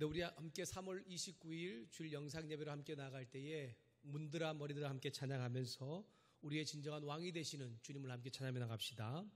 우리 함께 3월 29일 주일 영상 예배로 함께 나아갈 때에 문드라 머리들아 함께 찬양하면서 우리의 진정한 왕이 되시는 주님을 함께 찬양해 나갑시다.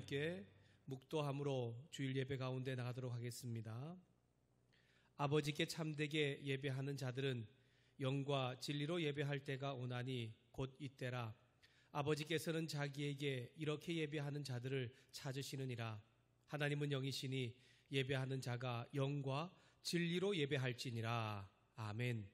함께 묵도함으로 주일 예배 가운데 나가도록 하겠습니다. 아버지께 참되게 예배하는 자들은 영과 진리로 예배할 때가 오나니 곧 이때라. 아버지께서는 자기에게 이렇게 예배하는 자들을 찾으시느니라. 하나님은 영이시니 예배하는 자가 영과 진리로 예배할지니라. 아멘.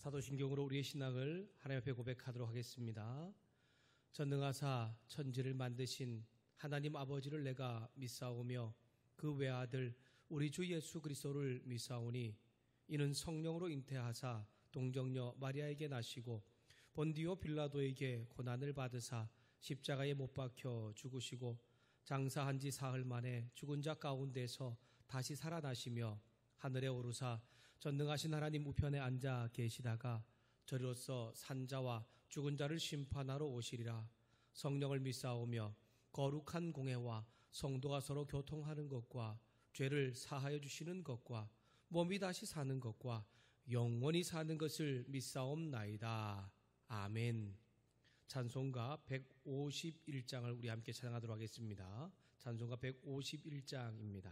사도신경으로 우리의 신앙을 하나님 앞에 고백하도록 하겠습니다. 전능하사 천지를 만드신 하나님 아버지를 내가 믿사오며 그 외아들 우리 주 예수 그리스도를 믿사오니 이는 성령으로 잉태하사 동정녀 마리아에게 나시고 본디오 빌라도에게 고난을 받으사 십자가에 못 박혀 죽으시고 장사한 지 사흘 만에 죽은 자 가운데서 다시 살아나시며 하늘에 오르사 전능하신 하나님 우편에 앉아 계시다가 저리로서 산자와 죽은 자를 심판하러 오시리라. 성령을 믿사오며 거룩한 공회와 성도가 서로 교통하는 것과 죄를 사하여 주시는 것과 몸이 다시 사는 것과 영원히 사는 것을 믿사옵나이다. 아멘. 찬송가 151장을 우리 함께 찬양하도록 하겠습니다. 찬송가 151장입니다.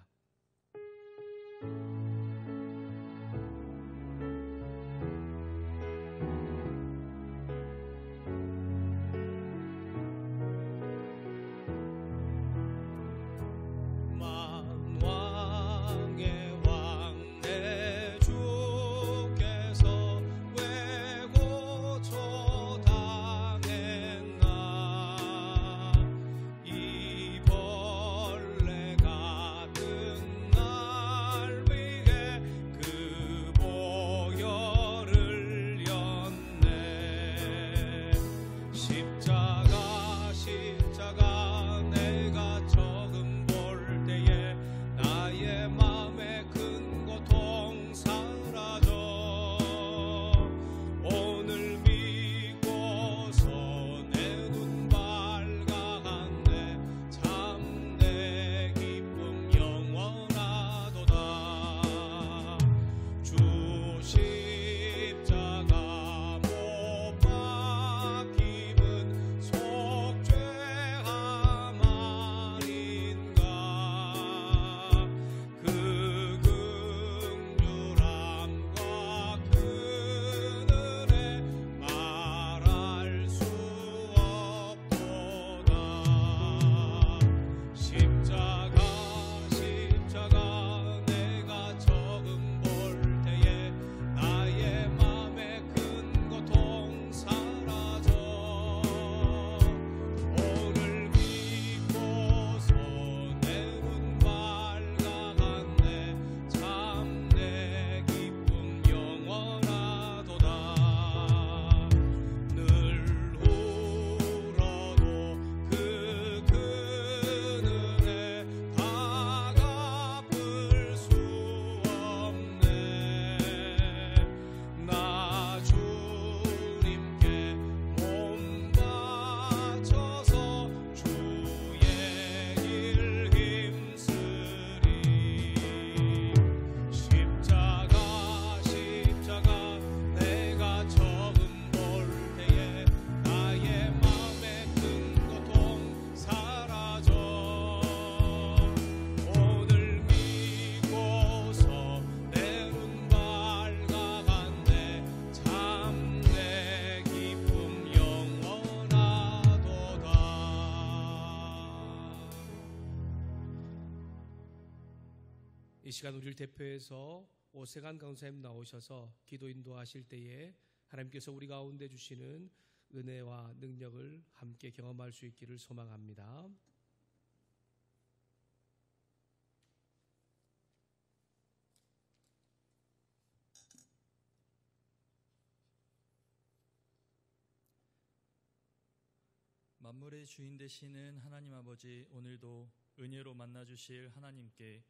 이 시간 우리를 대표해서 오세간 강사님 나오셔서 기도 인도하실 때에 하나님께서 우리 가운데 주시는 은혜와 능력을 함께 경험할 수 있기를 소망합니다. 만물의 주인 되시는 하나님 아버지, 오늘도 은혜로 만나주실 하나님께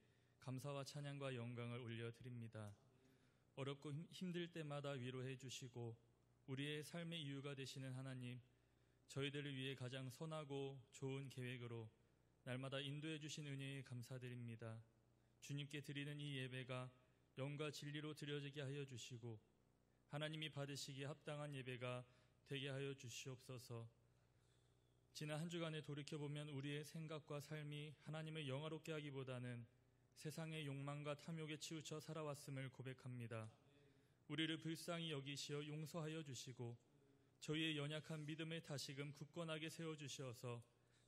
감사와 찬양과 영광을 올려드립니다. 어렵고 힘들 때마다 위로해 주시고 우리의 삶의 이유가 되시는 하나님, 저희들을 위해 가장 선하고 좋은 계획으로 날마다 인도해 주신 은혜에 감사드립니다. 주님께 드리는 이 예배가 영과 진리로 드려지게 하여 주시고 하나님이 받으시기에 합당한 예배가 되게 하여 주시옵소서. 지난 한 주간에 돌이켜보면 우리의 생각과 삶이 하나님을 영화롭게 하기보다는 세상의 욕망과 탐욕에 치우쳐 살아왔음을 고백합니다. 우리를 불쌍히 여기시어 용서하여 주시고 저희의 연약한 믿음을 다시금 굳건하게 세워주시어서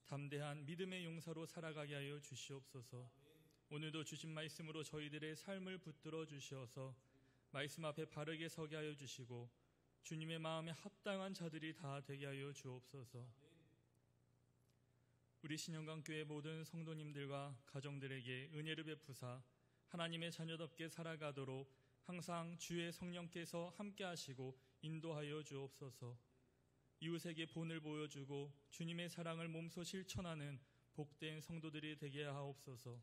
담대한 믿음의 용사로 살아가게 하여 주시옵소서. 오늘도 주신 말씀으로 저희들의 삶을 붙들어 주시어서 말씀 앞에 바르게 서게 하여 주시고 주님의 마음에 합당한 자들이 다 되게 하여 주옵소서. 우리 신영강교회 모든 성도님들과 가정들에게 은혜를 베푸사 하나님의 자녀답게 살아가도록 항상 주의 성령께서 함께 하시고 인도하여 주옵소서. 이웃에게 본을 보여주고 주님의 사랑을 몸소 실천하는 복된 성도들이 되게 하옵소서.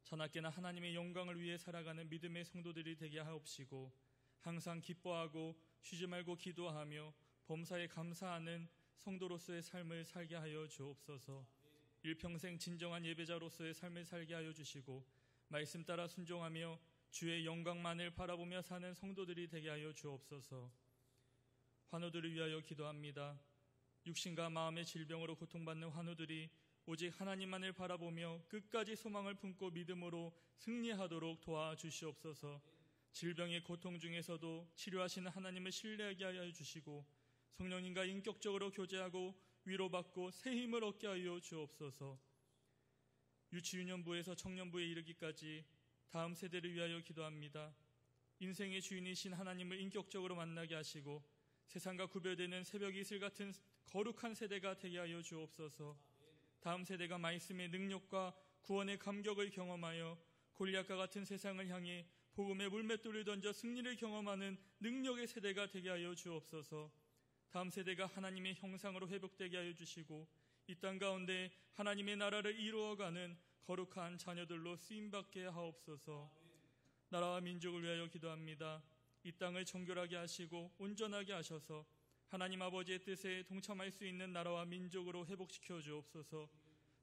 자나깨나 하나님의 영광을 위해 살아가는 믿음의 성도들이 되게 하옵시고 항상 기뻐하고 쉬지 말고 기도하며 범사에 감사하는 성도로서의 삶을 살게 하여 주옵소서. 일평생 진정한 예배자로서의 삶을 살게 하여 주시고 말씀 따라 순종하며 주의 영광만을 바라보며 사는 성도들이 되게 하여 주옵소서. 환우들을 위하여 기도합니다. 육신과 마음의 질병으로 고통받는 환우들이 오직 하나님만을 바라보며 끝까지 소망을 품고 믿음으로 승리하도록 도와주시옵소서. 질병의 고통 중에서도 치료하시는 하나님을 신뢰하게 하여 주시고 성령님과 인격적으로 교제하고 위로받고 새 힘을 얻게 하여 주옵소서. 유치유년부에서 청년부에 이르기까지 다음 세대를 위하여 기도합니다. 인생의 주인이신 하나님을 인격적으로 만나게 하시고 세상과 구별되는 새벽 이슬 같은 거룩한 세대가 되게 하여 주옵소서. 다음 세대가 말씀의 능력과 구원의 감격을 경험하여 골리앗과 같은 세상을 향해 복음의 물맷돌을 던져 승리를 경험하는 능력의 세대가 되게 하여 주옵소서. 다음 세대가 하나님의 형상으로 회복되게 하여 주시고 이 땅 가운데 하나님의 나라를 이루어가는 거룩한 자녀들로 쓰임받게 하옵소서. 나라와 민족을 위하여 기도합니다. 이 땅을 정결하게 하시고 온전하게 하셔서 하나님 아버지의 뜻에 동참할 수 있는 나라와 민족으로 회복시켜 주옵소서.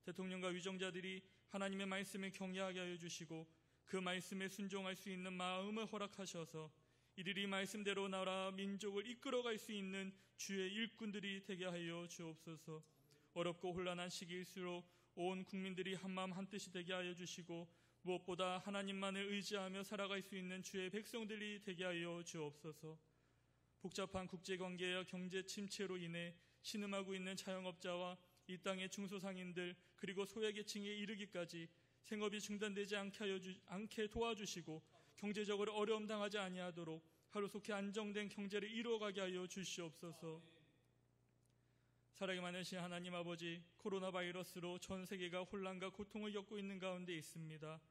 대통령과 위정자들이 하나님의 말씀을 경외하게 하여 주시고 그 말씀에 순종할 수 있는 마음을 허락하셔서 이들이 말씀대로 나라와 민족을 이끌어갈 수 있는 주의 일꾼들이 되게 하여 주옵소서. 어렵고 혼란한 시기일수록 온 국민들이 한마음 한뜻이 되게 하여 주시고 무엇보다 하나님만을 의지하며 살아갈 수 있는 주의 백성들이 되게 하여 주옵소서. 복잡한 국제관계와 경제 침체로 인해 신음하고 있는 자영업자와 이 땅의 중소상인들 그리고 소외계층에 이르기까지 생업이 중단되지 않게 도와주시고 경제적으로 어려움 당하지 아니하도록 하루속히 안정된 경제를 이루어가게 하여 주시옵소서. 사랑이 많으신 하나님 아버지, 코로나 바이러스로 전 세계가 혼란과 고통을 겪고 있는 가운데 있습니다.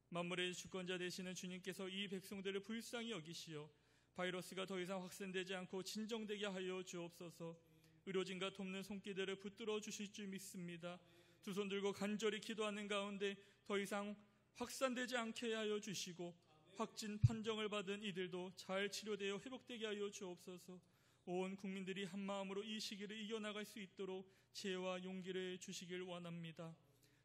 만물의 주권자 되시는 주님께서 이 백성들을 불쌍히 여기시어 바이러스가 더 이상 확산되지 않고 진정되게 하여 주옵소서. 의료진과 돕는 손길들을 붙들어 주실 줄 믿습니다. 두 손 들고 간절히 기도하는 가운데 더 이상 확산되지 않게 하여 주시고 확진 판정을 받은 이들도 잘 치료되어 회복되게 하여 주옵소서. 온 국민들이 한마음으로 이 시기를 이겨나갈 수 있도록 지혜와 용기를 주시길 원합니다.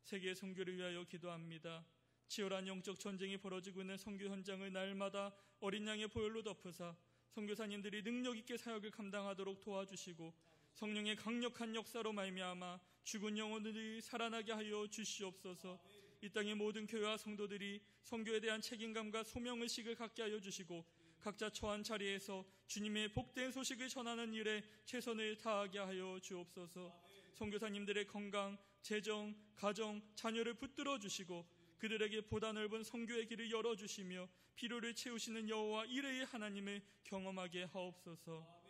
세계 선교를 위하여 기도합니다. 치열한 영적 전쟁이 벌어지고 있는 선교 현장을 날마다 어린 양의 보혈로 덮으사 선교사님들이 능력 있게 사역을 감당하도록 도와주시고 성령의 강력한 역사로 말미암아 죽은 영혼들이 살아나게 하여 주시옵소서. 이 땅의 모든 교회와 성도들이 선교에 대한 책임감과 소명의식을 갖게 하여 주시고 각자 처한 자리에서 주님의 복된 소식을 전하는 일에 최선을 다하게 하여 주옵소서. 선교사님들의 건강, 재정, 가정, 자녀를 붙들어 주시고 그들에게 보다 넓은 선교의 길을 열어주시며 필요를 채우시는 여호와 이레의 하나님을 경험하게 하옵소서.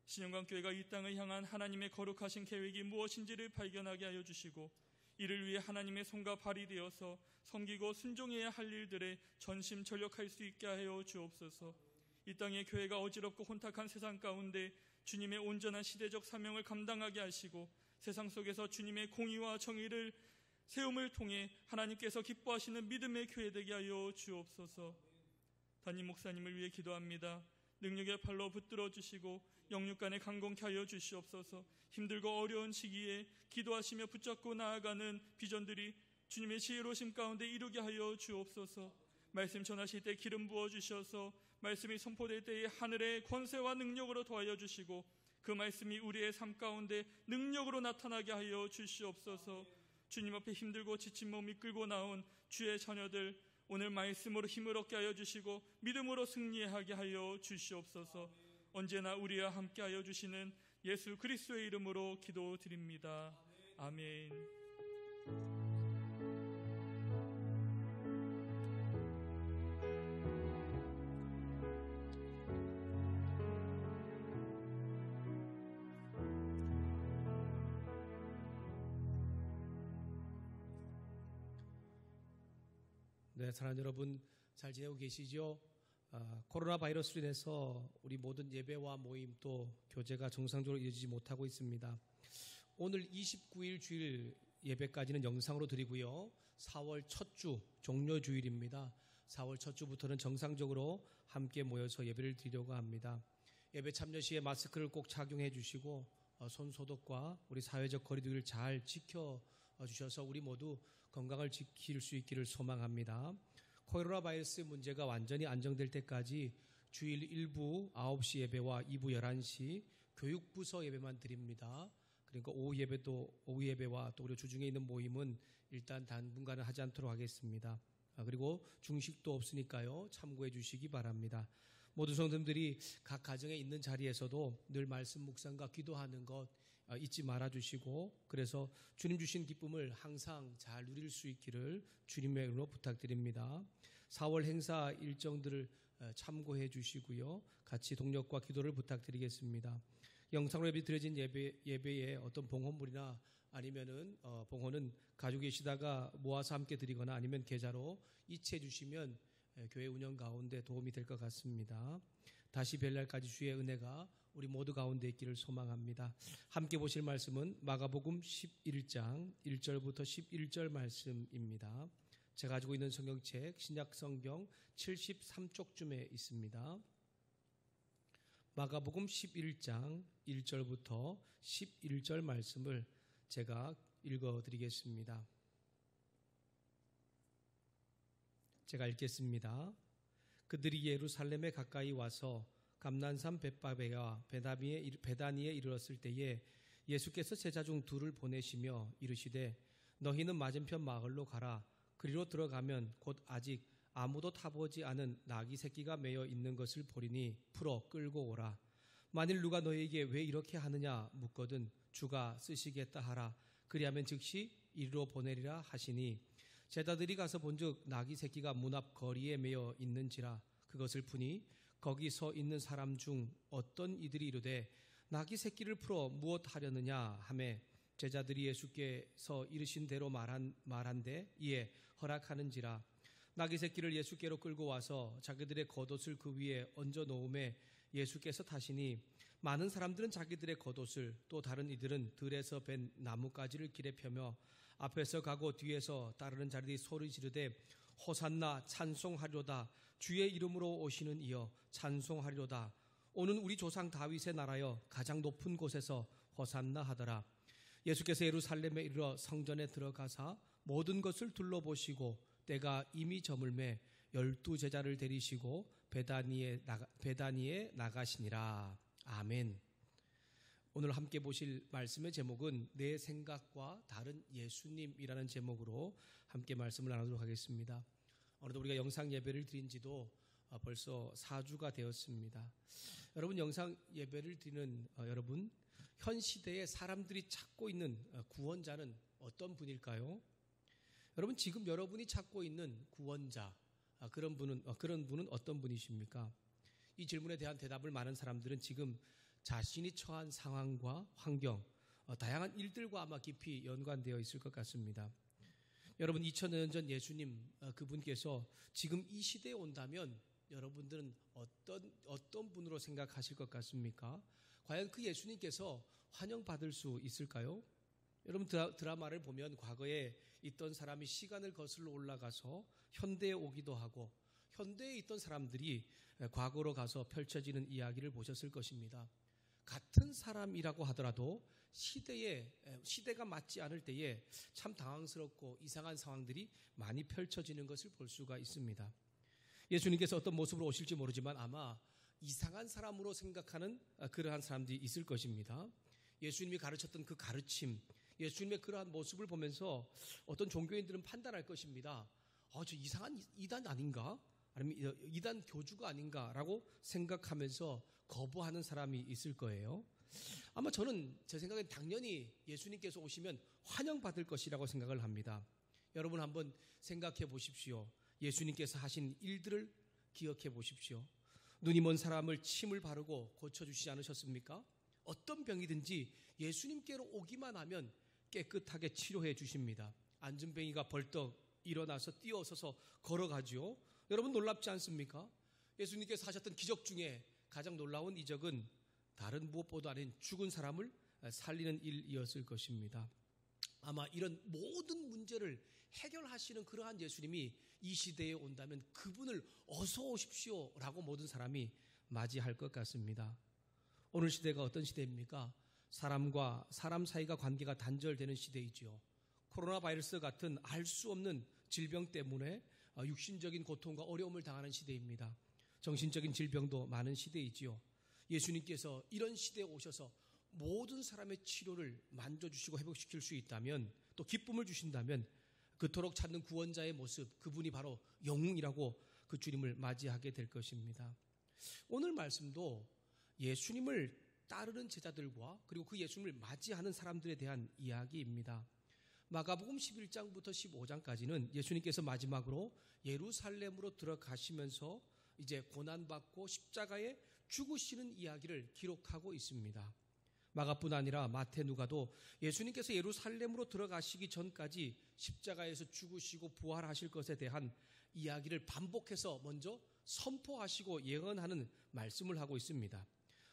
신영광교회가 이 땅을 향한 하나님의 거룩하신 계획이 무엇인지를 발견하게 하여 주시고 이를 위해 하나님의 손과 발이 되어서 섬기고 순종해야 할 일들에 전심전력할 수 있게 하여 주옵소서. 이 땅의 교회가 어지럽고 혼탁한 세상 가운데 주님의 온전한 시대적 사명을 감당하게 하시고 세상 속에서 주님의 공의와 정의를 세움을 통해 하나님께서 기뻐하시는 믿음의 교회 되게 하여 주옵소서. 담임 목사님을 위해 기도합니다. 능력의 팔로 붙들어 주시고 영육간에 강건케 하여 주시옵소서. 힘들고 어려운 시기에 기도하시며 붙잡고 나아가는 비전들이 주님의 지혜로우심 가운데 이루게 하여 주옵소서. 말씀 전하실 때 기름 부어 주셔서 말씀이 선포될 때에 하늘의 권세와 능력으로 더하여 주시고 그 말씀이 우리의 삶 가운데 능력으로 나타나게 하여 주시옵소서. 주님 앞에 힘들고 지친 몸 이끌고 나온 주의 자녀들 오늘 말씀으로 힘을 얻게 하여 주시고 믿음으로 승리하게 하여 주시옵소서. 언제나 우리와 함께 하여 주시는 예수 그리스도의 이름으로 기도드립니다. 아멘. 네, 사랑하는 여러분 잘 지내고 계시죠? 코로나 바이러스로 인해서 우리 모든 예배와 모임 또 교제가 정상적으로 이어지지 못하고 있습니다. 오늘 29일 주일 예배까지는 영상으로 드리고요. 4월 첫 주 종료주일입니다. 4월 첫 주부터는 정상적으로 함께 모여서 예배를 드리려고 합니다. 예배 참여 시에 마스크를 꼭 착용해 주시고 손 소독과 우리 사회적 거리두기를 잘 지켜주셔서 우리 모두 건강을 지킬 수 있기를 소망합니다. 코로나 바이러스의 문제가 완전히 안정될 때까지 주일 1부 9시 예배와 2부 11시 교육부서 예배만 드립니다. 그러니까 오후 예배와 또 우리 주중에 있는 모임은 일단 당분간은 하지 않도록 하겠습니다. 그리고 중식도 없으니까요. 참고해 주시기 바랍니다. 모든 성도님들이 각 가정에 있는 자리에서도 늘 말씀 묵상과 기도하는 것 잊지 말아 주시고, 그래서 주님 주신 기쁨을 항상 잘 누릴 수 있기를 주님의 이름으로 부탁드립니다. 4월 행사 일정들을 참고해 주시고요. 같이 동력과 기도를 부탁드리겠습니다. 영상으로 드려진 예배에 어떤 봉헌물이나 아니면은 봉헌은 가지고 계시다가 모아서 함께 드리거나 아니면 계좌로 이체해 주시면 교회 운영 가운데 도움이 될 것 같습니다. 다시 뵐 날까지 주의 은혜가 우리 모두 가운데 있기를 소망합니다. 함께 보실 말씀은 마가복음 11장 1절부터 11절 말씀입니다. 제가 가지고 있는 성경책 신약성경 73쪽쯤에 있습니다. 마가복음 11장 1절부터 11절 말씀을 제가 읽어드리겠습니다. 제가 읽겠습니다. 그들이 예루살렘에 가까이 와서 감난산 벳바베와 베다니에 이르렀을 때에 예수께서 제자 중 둘을 보내시며 이르시되 너희는 맞은편 마을로 가라. 그리로 들어가면 곧 아직 아무도 타보지 않은 나귀 새끼가 매여 있는 것을 보리니 풀어 끌고 오라. 만일 누가 너희에게 왜 이렇게 하느냐 묻거든 주가 쓰시겠다 하라. 그리하면 즉시 이리로 보내리라 하시니 제자들이 가서 본즉 나귀 새끼가 문 앞 거리에 매여 있는지라. 그것을 푸니 거기 서 있는 사람 중 어떤 이들이 이르되 나귀 새끼를 풀어 무엇 하려느냐 하매 제자들이 예수께서 이르신 대로 말한데 이에 허락하는지라. 나귀 새끼를 예수께로 끌고 와서 자기들의 겉옷을 그 위에 얹어 놓음에 예수께서 타시니 많은 사람들은 자기들의 겉옷을 또 다른 이들은 들에서 벤 나뭇가지를 길에 펴며 앞에서 가고 뒤에서 따르는 자들이 소리 지르되 호산나 찬송하리로다. 주의 이름으로 오시는 이여 찬송하리로다. 오는 우리 조상 다윗의 나라여 가장 높은 곳에서 호산나 하더라. 예수께서 예루살렘에 이르러 성전에 들어가사 모든 것을 둘러보시고 때가 이미 저물매 12 제자를 데리시고 베다니에 나가시니라. 아멘. 오늘 함께 보실 말씀의 제목은 내 생각과 다른 예수님이라는 제목으로 함께 말씀을 나누도록 하겠습니다. 오늘도 우리가 영상 예배를 드린 지도 벌써 4주가 되었습니다. 여러분, 영상 예배를 드리는 여러분, 현 시대에 사람들이 찾고 있는 구원자는 어떤 분일까요? 여러분, 지금 여러분이 찾고 있는 구원자, 그런 분은 어떤 분이십니까? 이 질문에 대한 대답을 많은 사람들은 지금 자신이 처한 상황과 환경, 다양한 일들과 아마 깊이 연관되어 있을 것 같습니다. 여러분, 2000년 전 예수님 그분께서 지금 이 시대에 온다면 여러분들은 어떤 분으로 생각하실 것 같습니까? 과연 그 예수님께서 환영받을 수 있을까요? 여러분, 드라마를 보면 과거에 있던 사람이 시간을 거슬러 올라가서 현대에 오기도 하고 현대에 있던 사람들이 과거로 가서 펼쳐지는 이야기를 보셨을 것입니다. 같은 사람이라고 하더라도 시대가 맞지 않을 때에 참 당황스럽고 이상한 상황들이 많이 펼쳐지는 것을 볼 수가 있습니다. 예수님께서 어떤 모습으로 오실지 모르지만 아마 이상한 사람으로 생각하는 그러한 사람들이 있을 것입니다. 예수님이 가르쳤던 그 가르침, 예수님의 그러한 모습을 보면서 어떤 종교인들은 판단할 것입니다. 저 이상한 이단 아닌가? 아니면 이단 교주가 아닌가라고 생각하면서 거부하는 사람이 있을 거예요. 아마 저는 제 생각엔 당연히 예수님께서 오시면 환영받을 것이라고 생각을 합니다. 여러분 한번 생각해 보십시오. 예수님께서 하신 일들을 기억해 보십시오. 눈이 먼 사람을 침을 바르고 고쳐주시지 않으셨습니까? 어떤 병이든지 예수님께로 오기만 하면 깨끗하게 치료해 주십니다. 안진뱅이가 벌떡 일어나서 뛰어서서 걸어가죠. 여러분 놀랍지 않습니까? 예수님께서 하셨던 기적 중에 가장 놀라운 이적은 다른 무엇보다 아닌 죽은 사람을 살리는 일이었을 것입니다. 아마 이런 모든 문제를 해결하시는 그러한 예수님이 이 시대에 온다면 그분을 어서 오십시오라고 모든 사람이 맞이할 것 같습니다. 오늘 시대가 어떤 시대입니까? 사람과 사람 사이가 관계가 단절되는 시대이지요. 코로나 바이러스 같은 알 수 없는 질병 때문에 육신적인 고통과 어려움을 당하는 시대입니다. 정신적인 질병도 많은 시대이지요. 예수님께서 이런 시대에 오셔서 모든 사람의 치료를 만져주시고 회복시킬 수 있다면, 또 기쁨을 주신다면 그토록 찾는 구원자의 모습, 그분이 바로 영웅이라고 그 주님을 맞이하게 될 것입니다. 오늘 말씀도 예수님을 따르는 제자들과 그리고 그 예수님을 맞이하는 사람들에 대한 이야기입니다. 마가복음 11장부터 15장까지는 예수님께서 마지막으로 예루살렘으로 들어가시면서 이제 고난받고 십자가에 죽으시는 이야기를 기록하고 있습니다. 마가뿐 아니라 마태, 누가도 예수님께서 예루살렘으로 들어가시기 전까지 십자가에서 죽으시고 부활하실 것에 대한 이야기를 반복해서 먼저 선포하시고 예언하는 말씀을 하고 있습니다.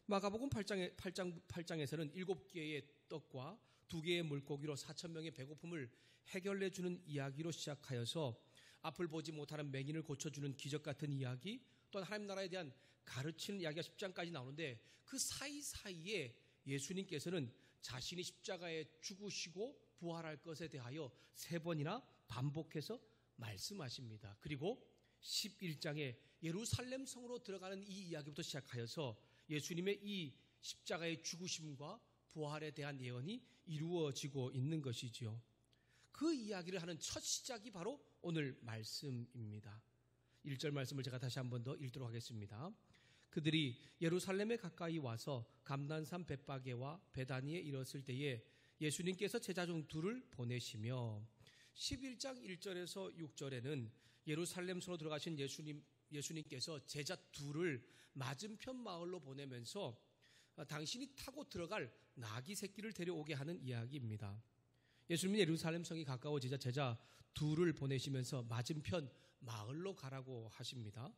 마가복음 8장에서는 7개의 떡과 2개의 물고기로 4,000명의 배고픔을 해결해 주는 이야기로 시작하여서 앞을 보지 못하는 맹인을 고쳐주는 기적 같은 이야기, 또한 하나님 나라에 대한 가르치는 이야기가 10장까지 나오는데, 그 사이사이에 예수님께서는 자신이 십자가에 죽으시고 부활할 것에 대하여 3번이나 반복해서 말씀하십니다. 그리고 11장에 예루살렘 성으로 들어가는 이 이야기부터 시작하여서 예수님의 이 십자가의 죽으심과 부활에 대한 예언이 이루어지고 있는 것이지요. 그 이야기를 하는 첫 시작이 바로 오늘 말씀입니다. 1절 말씀을 제가 다시 한 번 더 읽도록 하겠습니다. 그들이 예루살렘에 가까이 와서 감난산 벳바게와 베다니에 이르렀을 때에 예수님께서 제자 중 2를 보내시며, 11장 1절에서 6절에는 예루살렘 성으로 들어가신 예수님께서 제자 2를 맞은편 마을로 보내면서 당신이 타고 들어갈 나귀 새끼를 데려오게 하는 이야기입니다. 예수님은 예루살렘 성이 가까워지자 제자 2를 보내시면서 맞은편 마을로 가라고 하십니다.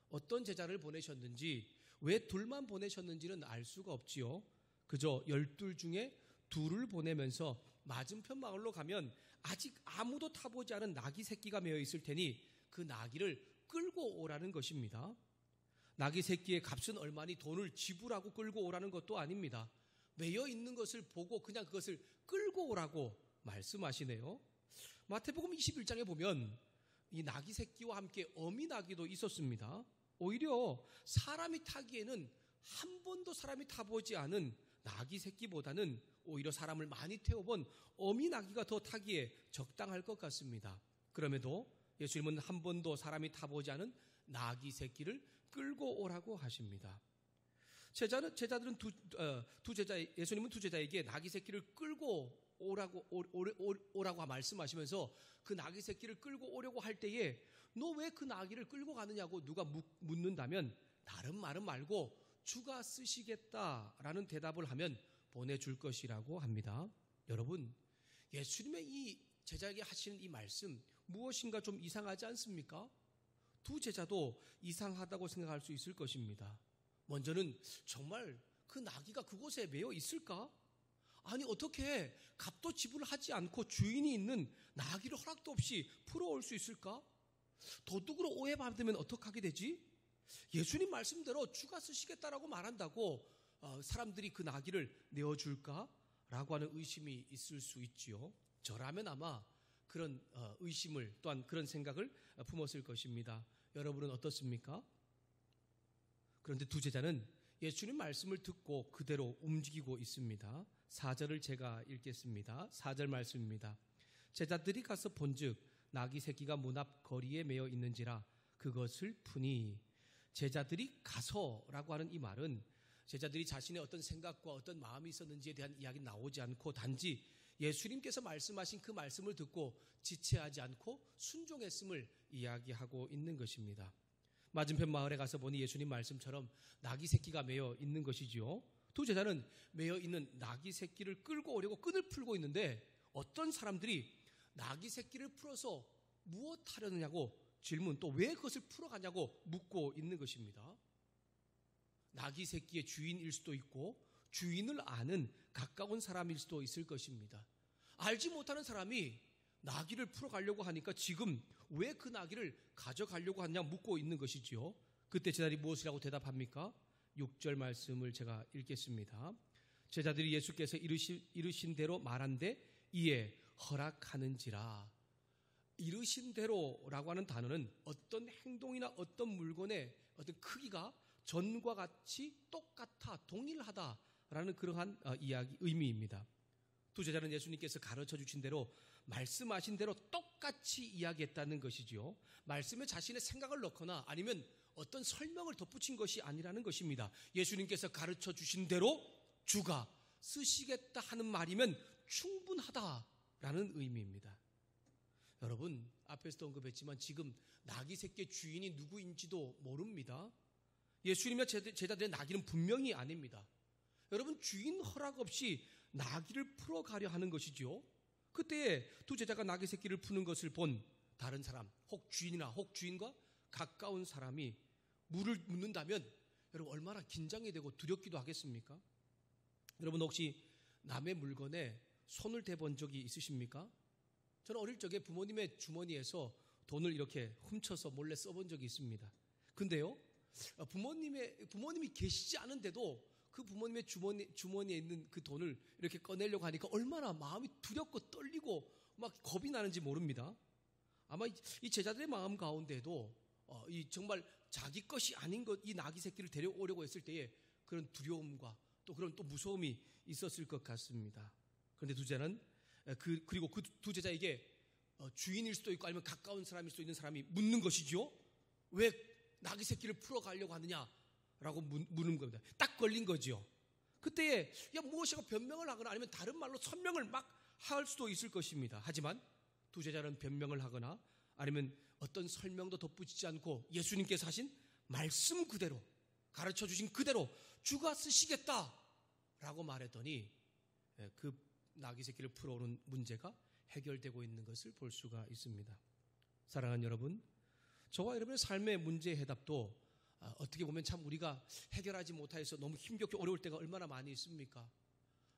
어떤 제자를 보내셨는지, 왜 2만 보내셨는지는 알 수가 없지요. 그저 12 중에 2를 보내면서 맞은편 마을로 가면 아직 아무도 타보지 않은 나귀 새끼가 매여 있을 테니 그 나귀를 끌고 오라는 것입니다. 나귀 새끼의 값은 얼마니 돈을 지불하고 끌고 오라는 것도 아닙니다. 매여 있는 것을 보고 그냥 그것을 끌고 오라고 말씀하시네요. 마태복음 21장에 보면 이 나귀 새끼와 함께 어미 나귀도 있었습니다. 오히려 사람이 타기에는 한 번도 사람이 타보지 않은 나귀 새끼보다는 오히려 사람을 많이 태워본 어미 나귀가 더 타기에 적당할 것 같습니다. 그럼에도 예수님은 한 번도 사람이 타보지 않은 나귀 새끼를 끌고 오라고 하십니다. 제자들은 예수님은 2 제자에게 나귀 새끼를 끌고 오라고 말씀하시면서 그 나귀 새끼를 끌고 오려고 할 때에 너 왜 그 나귀를 끌고 가느냐고 누가 묻는다면 다른 말은 말고 주가 쓰시겠다라는 대답을 하면 보내줄 것이라고 합니다. 여러분, 예수님의 이 제자에게 하시는 이 말씀 무엇인가 좀 이상하지 않습니까? 2 제자도 이상하다고 생각할 수 있을 것입니다. 먼저는 정말 그 나귀가 그곳에 매여 있을까? 아니, 어떻게 값도 지불하지 않고 주인이 있는 나귀를 허락도 없이 풀어올 수 있을까? 도둑으로 오해받으면 어떡하게 되지? 예수님 말씀대로 주가 쓰시겠다라고 말한다고 사람들이 그 나귀를 내어줄까? 라고 하는 의심이 있을 수 있지요. 저라면 아마 그런 의심을, 또한 그런 생각을 품었을 것입니다. 여러분은 어떻습니까? 그런데 2 제자는 예수님 말씀을 듣고 그대로 움직이고 있습니다. 4절을 제가 읽겠습니다. 4절 말씀입니다. 제자들이 가서 본즉 나귀 새끼가 문 앞 거리에 매여 있는지라 그것을 푸니. 제자들이 가서라고 하는 이 말은 제자들이 자신의 어떤 생각과 어떤 마음이 있었는지에 대한 이야기는 나오지 않고 단지 예수님께서 말씀하신 그 말씀을 듣고 지체하지 않고 순종했음을 이야기하고 있는 것입니다. 맞은편 마을에 가서 보니 예수님 말씀처럼 나귀 새끼가 매여 있는 것이지요. 2 제자는 매여 있는 나귀 새끼를 끌고 오려고 끈을 풀고 있는데 어떤 사람들이 나귀 새끼를 풀어서 무엇 하려느냐고 질문, 또 왜 그것을 풀어가냐고 묻고 있는 것입니다. 나귀 새끼의 주인일 수도 있고 주인을 아는 가까운 사람일 수도 있을 것입니다. 알지 못하는 사람이 나귀를 풀어가려고 하니까 지금 왜 그 나귀를 가져가려고 하냐 묻고 있는 것이지요. 그때 제자들이 무엇이라고 대답합니까? 6절 말씀을 제가 읽겠습니다. 제자들이 예수께서 이르신 대로 말한데 이에 허락하는지라. 이르신 대로라고 하는 단어는 어떤 행동이나 어떤 물건의 어떤 크기가 전과 같이 똑같아 동일하다라는 그러한 이야기 의미입니다. 두 제자는 예수님께서 가르쳐 주신 대로 말씀하신 대로 똑같이 이야기했다는 것이지요. 말씀에 자신의 생각을 넣거나 아니면 어떤 설명을 덧붙인 것이 아니라는 것입니다. 예수님께서 가르쳐 주신 대로 주가 쓰시겠다 하는 말이면 충분하다라는 의미입니다. 여러분, 앞에서도 언급했지만 지금 나귀 새끼의 주인이 누구인지도 모릅니다. 예수님의 제자들의 나귀는 분명히 아닙니다. 여러분, 주인 허락 없이 나귀를 풀어가려 하는 것이죠. 그때 두 제자가 나귀 새끼를 푸는 것을 본 다른 사람, 혹 주인이나 혹 주인과 가까운 사람이 물을 묻는다면 여러분 얼마나 긴장이 되고 두렵기도 하겠습니까? 여러분 혹시 남의 물건에 손을 대본 적이 있으십니까? 저는 어릴 적에 부모님의 주머니에서 돈을 이렇게 훔쳐서 몰래 써본 적이 있습니다. 근데요, 부모님이 계시지 않은데도 그 부모님의 주머니에 있는 그 돈을 이렇게 꺼내려고 하니까 얼마나 마음이 두렵고 떨리고 막 겁이 나는지 모릅니다. 아마 이 제자들의 마음 가운데도 이 정말 자기 것이 아닌 것, 이 나귀 새끼를 데려오려고 했을 때에 그런 두려움과 또 그런 또 무서움이 있었을 것 같습니다. 그런데 두 제자는 그리고 그 두 제자에게 주인일 수도 있고 아니면 가까운 사람일 수도 있는 사람이 묻는 것이죠. 왜 나귀 새끼를 풀어가려고 하느냐라고 묻는 겁니다. 딱 걸린 거죠. 그때에 무엇인가 변명을 하거나 아니면 다른 말로 설명을 막 할 수도 있을 것입니다. 하지만 두 제자는 변명을 하거나 아니면 어떤 설명도 덧붙이지 않고 예수님께서 하신 말씀 그대로 가르쳐 주신 그대로 주가 쓰시겠다라고 말했더니 그 나귀 새끼를 풀어오는 문제가 해결되고 있는 것을 볼 수가 있습니다. 사랑하는 여러분, 저와 여러분의 삶의 문제의 해답도 어떻게 보면 참 우리가 해결하지 못해서 너무 힘겹게 어려울 때가 얼마나 많이 있습니까?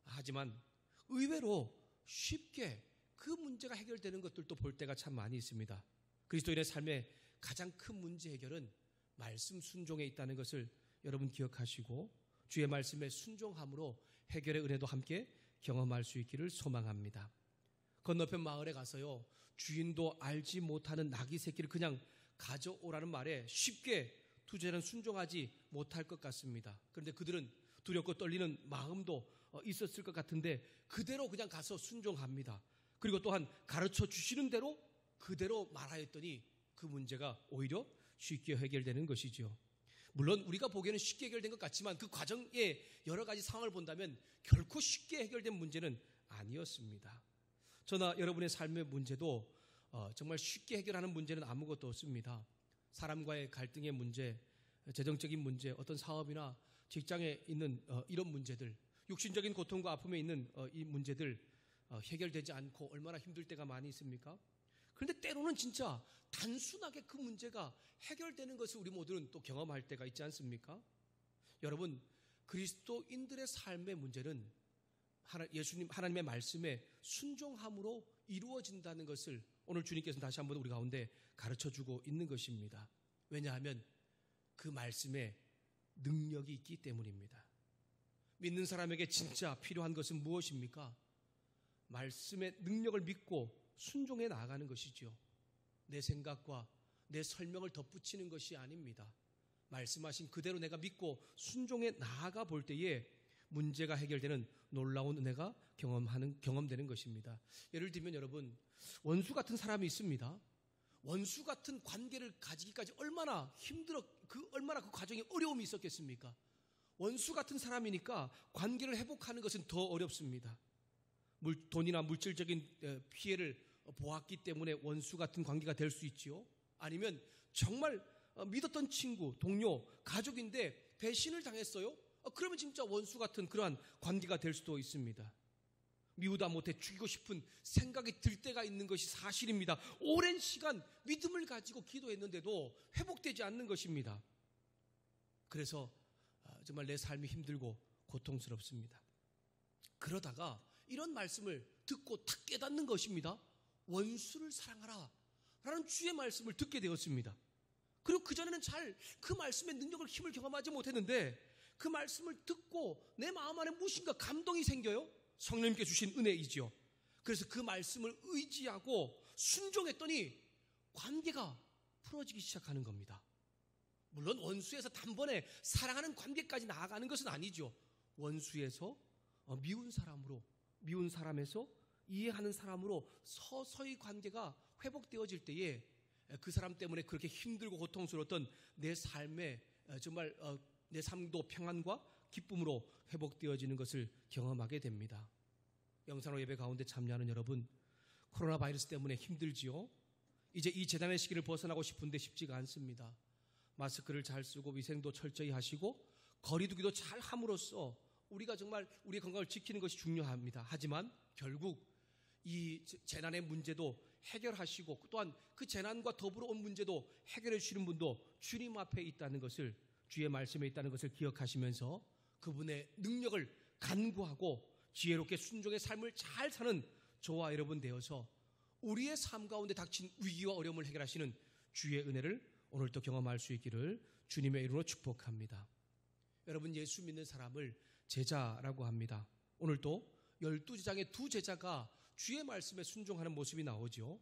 하지만 의외로 쉽게 그 문제가 해결되는 것들도 볼 때가 참 많이 있습니다. 그리스도인의 삶의 가장 큰 문제 해결은 말씀 순종에 있다는 것을 여러분 기억하시고 주의 말씀에 순종함으로 해결의 은혜도 함께 경험할 수 있기를 소망합니다. 건너편 마을에 가서요, 주인도 알지 못하는 나귀 새끼를 그냥 가져오라는 말에 쉽게 두 제자는 순종하지 못할 것 같습니다. 그런데 그들은 두렵고 떨리는 마음도 있었을 것 같은데 그대로 그냥 가서 순종합니다. 그리고 또한 가르쳐 주시는 대로 그대로 말하였더니 그 문제가 오히려 쉽게 해결되는 것이죠. 물론 우리가 보기에는 쉽게 해결된 것 같지만 그 과정의 여러 가지 상황을 본다면 결코 쉽게 해결된 문제는 아니었습니다. 저나 여러분의 삶의 문제도 정말 쉽게 해결하는 문제는 아무것도 없습니다. 사람과의 갈등의 문제, 재정적인 문제, 어떤 사업이나 직장에 있는 이런 문제들, 육신적인 고통과 아픔에 있는 이 문제들 해결되지 않고 얼마나 힘들 때가 많이 있습니까? 그런데 때로는 진짜 단순하게 그 문제가 해결되는 것을 우리 모두는 또 경험할 때가 있지 않습니까? 여러분, 그리스도인들의 삶의 문제는 하나님의 말씀에 순종함으로 이루어진다는 것을 오늘 주님께서는 다시 한번 우리 가운데 가르쳐주고 있는 것입니다. 왜냐하면 그 말씀에 능력이 있기 때문입니다. 믿는 사람에게 진짜 필요한 것은 무엇입니까? 말씀의 능력을 믿고 순종해 나아가는 것이죠. 내 생각과 내 설명을 덧붙이는 것이 아닙니다. 말씀하신 그대로 내가 믿고 순종해 나아가 볼 때에 문제가 해결되는 놀라운 은혜가 경험되는 것입니다. 예를 들면 여러분, 원수 같은 사람이 있습니다. 원수 같은 관계를 가지기까지 얼마나 얼마나 그 과정에 어려움이 있었겠습니까? 원수 같은 사람이니까 관계를 회복하는 것은 더 어렵습니다. 돈이나 물질적인 피해를 보았기 때문에 원수 같은 관계가 될 수 있지요. 아니면 정말 믿었던 친구, 동료, 가족인데 배신을 당했어요. 그러면 진짜 원수 같은 그러한 관계가 될 수도 있습니다. 미우다 못해 죽이고 싶은 생각이 들 때가 있는 것이 사실입니다. 오랜 시간 믿음을 가지고 기도했는데도 회복되지 않는 것입니다. 그래서 정말 내 삶이 힘들고 고통스럽습니다. 그러다가 이런 말씀을 듣고 탁 깨닫는 것입니다. 원수를 사랑하라 라는 주의 말씀을 듣게 되었습니다. 그리고 그전에는 잘 그 말씀의 능력을 힘을 경험하지 못했는데 그 말씀을 듣고 내 마음 안에 무엇인가 감동이 생겨요. 성령님께 주신 은혜이지요. 그래서 그 말씀을 의지하고 순종했더니 관계가 풀어지기 시작하는 겁니다. 물론 원수에서 단번에 사랑하는 관계까지 나아가는 것은 아니죠. 원수에서 미운 사람에서 이해하는 사람으로 서서히 관계가 회복되어질 때에 그 사람 때문에 그렇게 힘들고 고통스러웠던 내 삶에 정말 내 삶도 평안과 기쁨으로 회복되어지는 것을 경험하게 됩니다. 영상으로 예배 가운데 참여하는 여러분, 코로나 바이러스 때문에 힘들지요? 이제 이 재난의 시기를 벗어나고 싶은데 쉽지가 않습니다. 마스크를 잘 쓰고 위생도 철저히 하시고 거리두기도 잘 함으로써 우리가 정말 우리의 건강을 지키는 것이 중요합니다. 하지만 결국 이 재난의 문제도 해결하시고 또한 그 재난과 더불어 온 문제도 해결해 주시는 분도 주님 앞에 있다는 것을, 주의 말씀에 있다는 것을 기억하시면서 그분의 능력을 간구하고 지혜롭게 순종의 삶을 잘 사는 저와 여러분 되어서 우리의 삶 가운데 닥친 위기와 어려움을 해결하시는 주의 은혜를 오늘도 경험할 수 있기를 주님의 이름으로 축복합니다. 여러분, 예수 믿는 사람을 제자라고 합니다. 오늘도 12제자의 2제자가 주의 말씀에 순종하는 모습이 나오죠.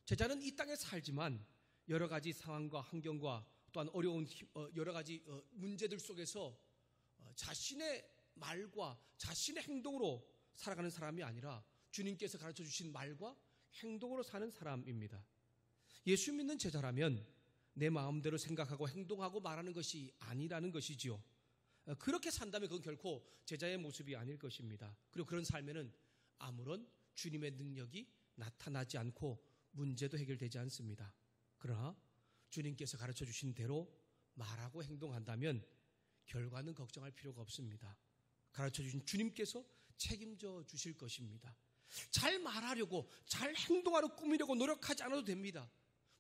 제자는 이 땅에 살지만 여러 가지 상황과 환경과 또한 어려운 여러 가지 문제들 속에서 자신의 말과 자신의 행동으로 살아가는 사람이 아니라 주님께서 가르쳐 주신 말과 행동으로 사는 사람입니다. 예수 믿는 제자라면 내 마음대로 생각하고 행동하고 말하는 것이 아니라는 것이지요. 그렇게 산다면 그건 결코 제자의 모습이 아닐 것입니다. 그리고 그런 삶에는 아무런 주님의 능력이 나타나지 않고 문제도 해결되지 않습니다. 그러나 주님께서 가르쳐 주신 대로 말하고 행동한다면 결과는 걱정할 필요가 없습니다. 가르쳐 주신 주님께서 책임져 주실 것입니다. 잘 말하려고, 잘 행동하려고 꾸미려고 노력하지 않아도 됩니다.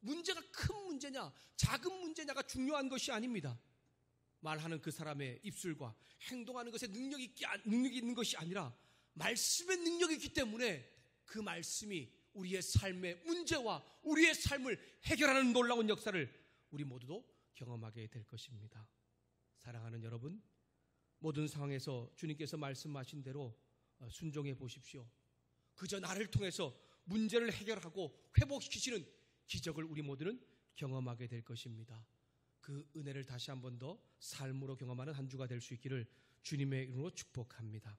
문제가 큰 문제냐 작은 문제냐가 중요한 것이 아닙니다. 말하는 그 사람의 입술과 행동하는 것에 능력이 있는 것이 아니라 말씀의 능력이 있기 때문에 그 말씀이 우리의 삶의 문제와 우리의 삶을 해결하는 놀라운 역사를 우리 모두도 경험하게 될 것입니다. 사랑하는 여러분, 모든 상황에서 주님께서 말씀하신 대로 순종해 보십시오. 그저 나를 통해서 문제를 해결하고 회복시키시는 기적을 우리 모두는 경험하게 될 것입니다. 그 은혜를 다시 한 번 더 삶으로 경험하는 한 주가 될 수 있기를 주님의 이름으로 축복합니다.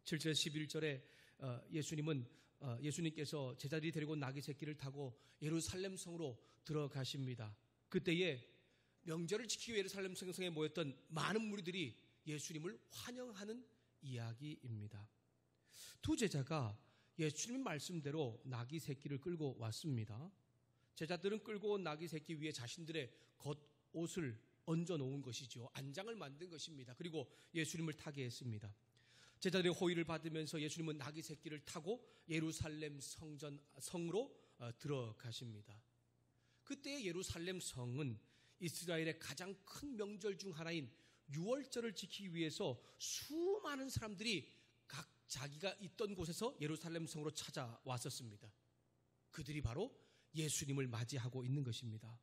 7절 11절에 예수님께서 제자들이 데리고 나귀 새끼를 타고 예루살렘 성으로 들어가십니다. 그때에 명절을 지키기 위해 예루살렘 성에 모였던 많은 무리들이 예수님을 환영하는 이야기입니다. 2제자가 예수님 말씀대로 나귀 새끼를 끌고 왔습니다. 제자들은 끌고 온 나귀 새끼 위에 자신들의 겉옷을 얹어 놓은 것이죠. 안장을 만든 것입니다. 그리고 예수님을 타게 했습니다. 제자들의 호의를 받으면서 예수님은 나귀 새끼를 타고 예루살렘 성으로 들어가십니다. 그때 예루살렘 성은 이스라엘의 가장 큰 명절 중 하나인 유월절을 지키기 위해서 수많은 사람들이 각 자기가 있던 곳에서 예루살렘 성으로 찾아왔었습니다. 그들이 바로 예수님을 맞이하고 있는 것입니다.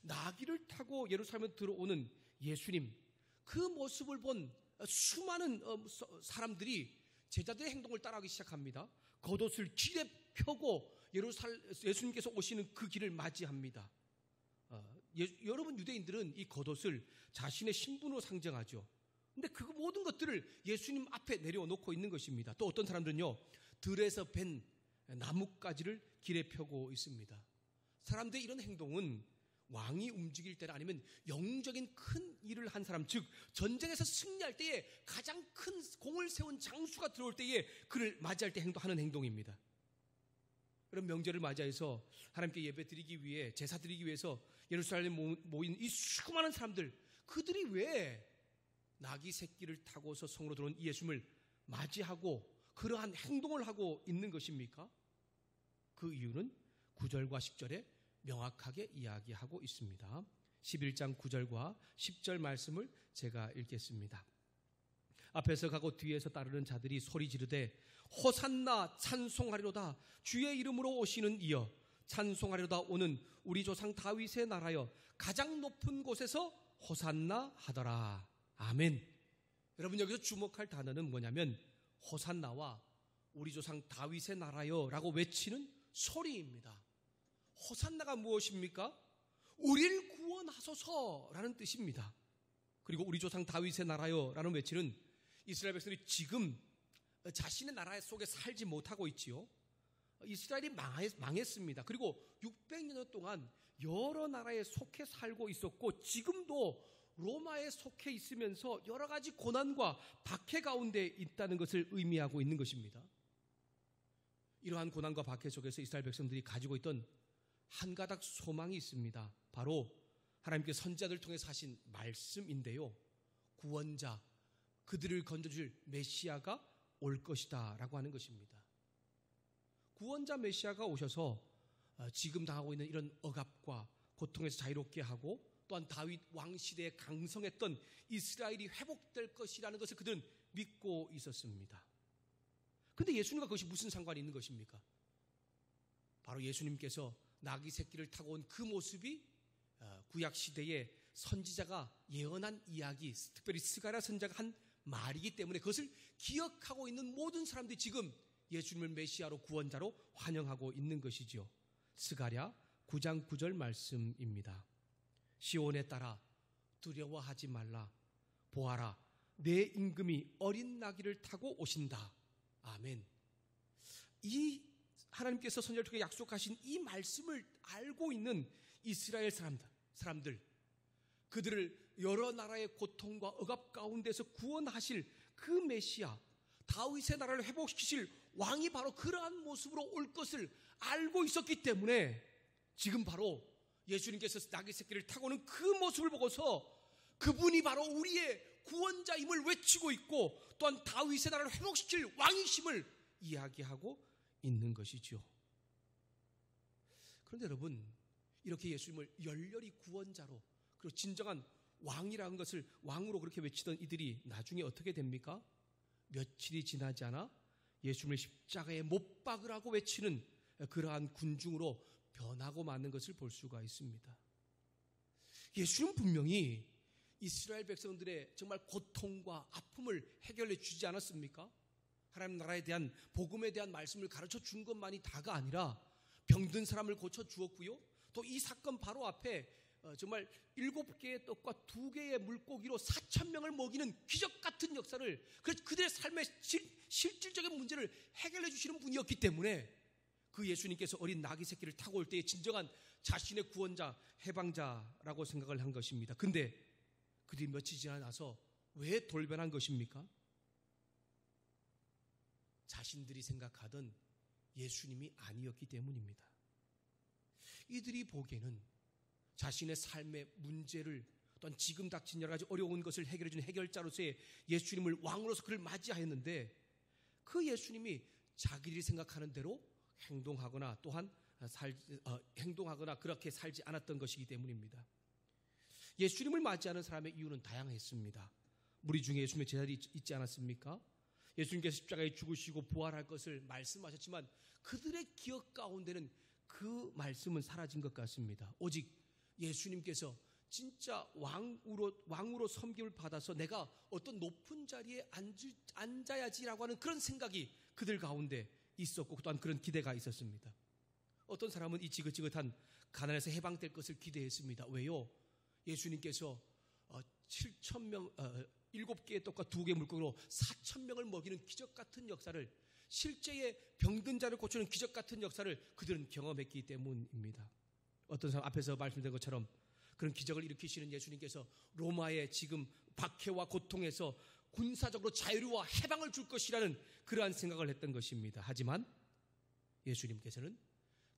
나귀를 타고 예루살렘에 들어오는 예수님, 그 모습을 본 수많은 사람들이 제자들의 행동을 따라하기 시작합니다. 겉옷을 길에 펴고 예수님께서 오시는 그 길을 맞이합니다. 여러분, 유대인들은 이 겉옷을 자신의 신분으로 상정하죠. 근데 그 모든 것들을 예수님 앞에 내려놓고 있는 것입니다. 또 어떤 사람들은요, 들에서 벤 나뭇가지를 길에 펴고 있습니다. 사람들의 이런 행동은 왕이 움직일 때나 아니면 영적인 큰 일을 한 사람, 즉 전쟁에서 승리할 때에 가장 큰 공을 세운 장수가 들어올 때에 그를 맞이할 때 하는 행동입니다. 그런 명절을 맞이해서 하나님께 예배 드리기 위해, 제사 드리기 위해서 예루살렘에 모인 이 수많은 사람들, 그들이 왜 나귀 새끼를 타고서 성으로 들어온 예수님을 맞이하고 그러한 행동을 하고 있는 것입니까? 그 이유는 9절과 10절에 명확하게 이야기하고 있습니다. 11장 9절과 10절 말씀을 제가 읽겠습니다. 앞에서 가고 뒤에서 따르는 자들이 소리 지르되 호산나 찬송하리로다, 주의 이름으로 오시는 이여 찬송하리로다, 오는 우리 조상 다윗의 나라여 가장 높은 곳에서 호산나 하더라. 아멘. 여러분, 여기서 주목할 단어는 뭐냐면 호산나와 우리 조상 다윗의 나라여 라고 외치는 소리입니다. 호산나가 무엇입니까? 우리를 구원하소서라는 뜻입니다. 그리고 우리 조상 다윗의 나라여 라는 외치는 이스라엘 백성들이 지금 자신의 나라 속에 살지 못하고 있지요. 이스라엘이 망했습니다. 그리고 600년 동안 여러 나라에 속해 살고 있었고 지금도 로마에 속해 있으면서 여러 가지 고난과 박해 가운데 있다는 것을 의미하고 있는 것입니다. 이러한 고난과 박해 속에서 이스라엘 백성들이 가지고 있던 한 가닥 소망이 있습니다. 바로 하나님께서 선지자들을 통해서 하신 말씀인데요. 구원자, 그들을 건져줄 메시아가 올 것이다 라고 하는 것입니다. 구원자 메시아가 오셔서 지금 당하고 있는 이런 억압과 고통에서 자유롭게 하고 또한 다윗 왕 시대에 강성했던 이스라엘이 회복될 것이라는 것을 그들은 믿고 있었습니다. 그런데 예수님과 그것이 무슨 상관이 있는 것입니까? 바로 예수님께서 나귀 새끼를 타고 온 그 모습이 구약 시대에 선지자가 예언한 이야기, 특별히 스가랴 선지자가 한 말이기 때문에 그것을 기억하고 있는 모든 사람들이 지금 예수님을 메시아로 구원자로 환영하고 있는 것이죠. 스가랴 9장 9절 말씀입니다. 시온에 따라 두려워하지 말라. 보아라, 내 임금이 어린 나귀를 타고 오신다. 아멘. 이 하나님께서 선지자를 통해 약속하신 이 말씀을 알고 있는 이스라엘 사람들, 그들을 여러 나라의 고통과 억압 가운데서 구원하실 그 메시아, 다윗의 나라를 회복시키실 왕이 바로 그러한 모습으로 올 것을 알고 있었기 때문에 지금 바로 예수님께서 나귀 새끼를 타고 오는 그 모습을 보고서 그분이 바로 우리의 구원자임을 외치고 있고 또한 다윗의 나라를 회복시킬 왕이심을 이야기하고 있는 것이죠. 그런데 여러분, 이렇게 예수님을 열렬히 구원자로 그리고 진정한 왕이라는 것을 왕으로 그렇게 외치던 이들이 나중에 어떻게 됩니까? 며칠이 지나지 않아 예수님을 십자가에 못 박으라고 외치는 그러한 군중으로 변하고 마는 것을 볼 수가 있습니다. 예수님은 분명히 이스라엘 백성들의 정말 고통과 아픔을 해결해 주지 않았습니까? 하나님 나라에 대한 복음에 대한 말씀을 가르쳐 준 것만이 다가 아니라 병든 사람을 고쳐 주었고요. 또 이 사건 바로 앞에 정말 7개의 떡과 2개의 물고기로 4,000명을 먹이는 기적 같은 역사를, 그들의 삶의 실질적인 문제를 해결해 주시는 분이었기 때문에 그 예수님께서 어린 나귀 새끼를 타고 올 때에 진정한 자신의 구원자, 해방자라고 생각을 한 것입니다. 근데 그들이 며칠 지나 나서 왜 돌변한 것입니까? 자신들이 생각하던 예수님이 아니었기 때문입니다. 이들이 보기에는 자신의 삶의 문제를 또한 지금 닥친 여러 가지 어려운 것을 해결해 주는 해결자로서의 예수님을 왕으로서 그를 맞이하였는데 그 예수님이 자기들이 생각하는 대로 행동하거나 또한 행동하거나 그렇게 살지 않았던 것이기 때문입니다. 예수님을 맞이하는 사람의 이유는 다양했습니다. 무리 중에 예수님의 제자들이 있지 않았습니까? 예수님께서 십자가에 죽으시고 부활할 것을 말씀하셨지만 그들의 기억 가운데는 그 말씀은 사라진 것 같습니다. 오직 예수님께서 진짜 왕으로 섬김을 받아서 내가 어떤 높은 자리에 앉아야지라고 하는 그런 생각이 그들 가운데 있었고 또한 그런 기대가 있었습니다. 어떤 사람은 이 지긋지긋한 가난에서 해방될 것을 기대했습니다. 왜요? 예수님께서 7개의 떡과 2개의 물고기로 4,000명을 먹이는 기적 같은 역사를, 실제의 병든 자를 고치는 기적 같은 역사를 그들은 경험했기 때문입니다. 어떤 사람 앞에서 말씀드린 것처럼 그런 기적을 일으키시는 예수님께서 로마의 지금 박해와 고통에서 군사적으로 자유와 해방을 줄 것이라는 그러한 생각을 했던 것입니다. 하지만 예수님께서는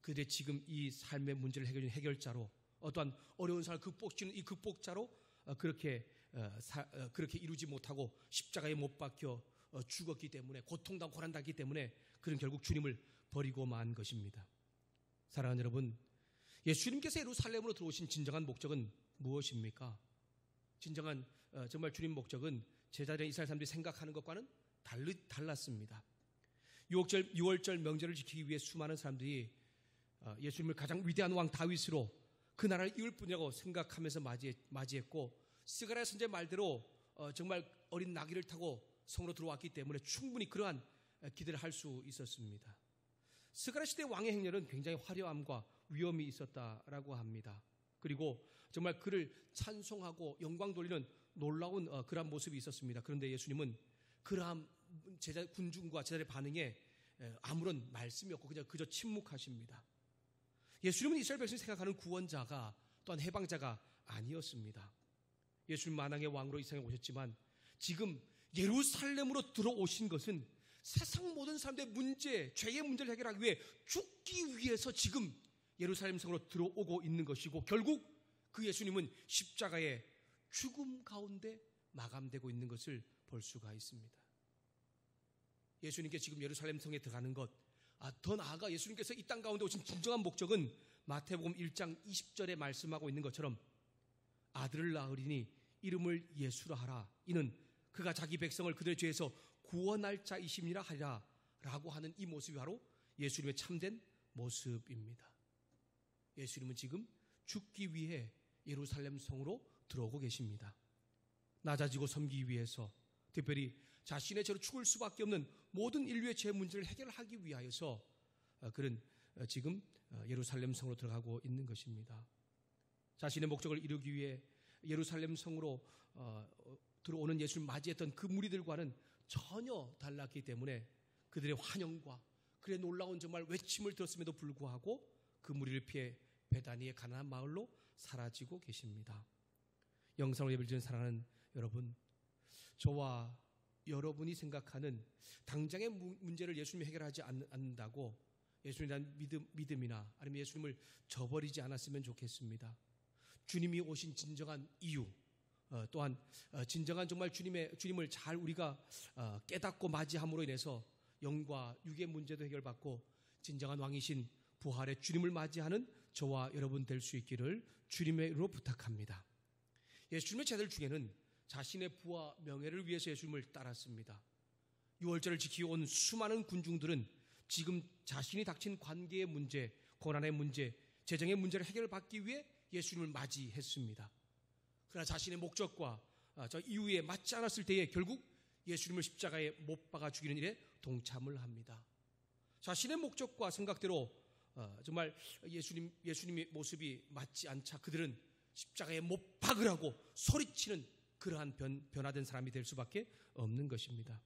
그들의 지금 이 삶의 문제를 해결하는 해결자로, 어떠한 어려운 삶을 극복시키는 이 극복자로 그렇게 이루지 못하고 십자가에 못 박혀 죽었기 때문에, 고통당하고 고난당했기 때문에 그는 결국 주님을 버리고 만 것입니다. 사랑하는 여러분, 예수님께서 예루살렘으로 들어오신 진정한 목적은 무엇입니까? 진정한 정말 주님 목적은 제자들의 이스라엘 사람들이 생각하는 것과는 달랐습니다. 6월절 명절을 지키기 위해 수많은 사람들이 예수님을 가장 위대한 왕 다윗으로 그 나라를 이을 뿐이라고 생각하면서 맞이했고, 스가랴 선지자의 말대로 정말 어린 나귀를 타고 성으로 들어왔기 때문에 충분히 그러한 기대를 할 수 있었습니다. 스가랴 시대 왕의 행렬은 굉장히 화려함과 위엄이 있었다라고 합니다. 그리고 정말 그를 찬송하고 영광 돌리는 놀라운 그러한 모습이 있었습니다. 그런데 예수님은 그러한 제자 군중과 제자들의 반응에 아무런 말씀이 없고 그저 침묵하십니다. 예수님은 이스라엘 백성이 생각하는 구원자가 또한 해방자가 아니었습니다. 예수님 만왕의 왕으로 이 세상에 오셨지만 지금 예루살렘으로 들어오신 것은 세상 모든 사람들의 문제, 죄의 문제를 해결하기 위해 죽기 위해서 지금 예루살렘 성으로 들어오고 있는 것이고 결국 그 예수님은 십자가의 죽음 가운데 마감되고 있는 것을 볼 수가 있습니다. 예수님께 지금 예루살렘 성에 들어가는 것, 더 나아가 예수님께서 이 땅 가운데 오신 진정한 목적은 마태복음 1장 20절에 말씀하고 있는 것처럼 아들을 낳으리니 이름을 예수라 하라. 이는 그가 자기 백성을 그들의 죄에서 구원할 자이심이라 하리라 라고 하는 이 모습이 바로 예수님의 참된 모습입니다. 예수님은 지금 죽기 위해 예루살렘 성으로 들어오고 계십니다. 낮아지고 섬기기 위해서, 특별히 자신의 죄로 죽을 수밖에 없는 모든 인류의 죄 문제를 해결하기 위하여서 그는 지금 예루살렘 성으로 들어가고 있는 것입니다. 자신의 목적을 이루기 위해 예루살렘 성으로 들어오는 예수를 맞이했던 그 무리들과는 전혀 달랐기 때문에 그들의 환영과 그의 놀라운 정말 외침을 들었음에도 불구하고 그 무리를 피해 베다니의 가난한 마을로 사라지고 계십니다. 영상으로 예배를 드리는 사랑하는 여러분, 저와 여러분이 생각하는 당장의 문제를 예수님이 해결하지 않는다고 예수님에 대한 믿음이나 아니면 예수님을 저버리지 않았으면 좋겠습니다. 주님이 오신 진정한 이유, 또한 진정한 정말 주님을 잘 우리가 깨닫고 맞이함으로 인해서 영과 육의 문제도 해결받고 진정한 왕이신 부활의 주님을 맞이하는 저와 여러분 될 수 있기를 주님의 이름으로 부탁합니다. 예수님의 제자들 중에는 자신의 부와 명예를 위해서 예수님을 따랐습니다. 유월절을 지키고 온 수많은 군중들은 지금 자신이 닥친 관계의 문제, 고난의 문제, 재정의 문제를 해결받기 위해 예수님을 맞이했습니다. 그러나 자신의 목적과 저 이후에 맞지 않았을 때에 결국 예수님을 십자가에 못 박아 죽이는 일에 동참을 합니다. 자신의 목적과 생각대로 정말 예수님의 모습이 맞지 않자 그들은 십자가에 못 박으라고 소리치는 그러한 변화된 사람이 될 수밖에 없는 것입니다.